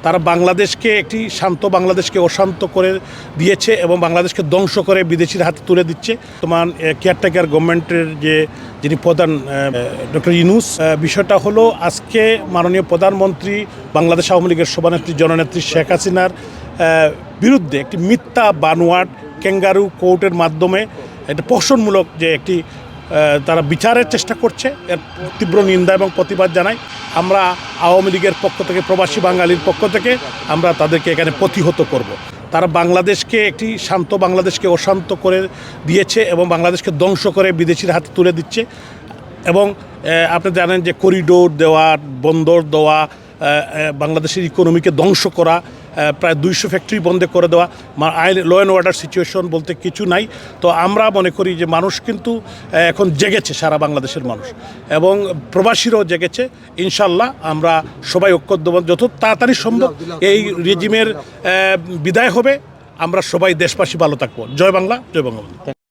তারা বাংলাদেশকে একটি শান্ত বাংলাদেশকে অশান্ত করে দিয়েছে এবং বাংলাদেশকে ধ্বংস করে বিদেশির হাতে তুলে দিচ্ছে। তোমার কেয়ারটেকার গভর্নমেন্টের যিনি প্রধান ডক্টর ইউনূস, বিষয়টা হলো আজকে মাননীয় প্রধানমন্ত্রী বাংলাদেশ আওয়ামী লীগের সভানেত্রী জননেত্রী শেখ হাসিনার বিরুদ্ধে একটি মিথ্যা বানোয়াট ক্যাঙ্গারু কোর্টের মাধ্যমে একটা প্রহসনমূলক যে একটি তারা বিচারের চেষ্টা করছে, এর তীব্র নিন্দা এবং প্রতিবাদ জানাই। আমরা আওয়ামী লীগের পক্ষ থেকে, প্রবাসী বাঙালির পক্ষ থেকে আমরা তাদেরকে এখানে প্রতিহত করব। তারা বাংলাদেশকে একটি শান্ত বাংলাদেশকে অশান্ত করে দিয়েছে এবং বাংলাদেশকে ধ্বংস করে বিদেশির হাতে তুলে দিচ্ছে। এবং আপনি জানেন যে করিডোর দেওয়া, বন্দর দেওয়া, বাংলাদেশের ইকোনমিকে ধ্বংস করা, প্রায় 200 ফ্যাক্টরি বন্ধ করে দেওয়া, ল অ্যান্ড অর্ডার সিচুয়েশন বলতে কিছু নাই। তো আমরা মনে করি যে মানুষ কিন্তু এখন জেগেছে, সারা বাংলাদেশের মানুষ এবং প্রবাসীরাও জেগেছে। ইনশাল্লাহ আমরা সবাই ঐক্যবদ্ধ, যত তাড়াতাড়ি সম্ভব এই রেজিমের বিদায় হবে। আমরা সবাই দেশবাসী ভালো থাকবো। জয় বাংলা, জয় বঙ্গবন্ধু।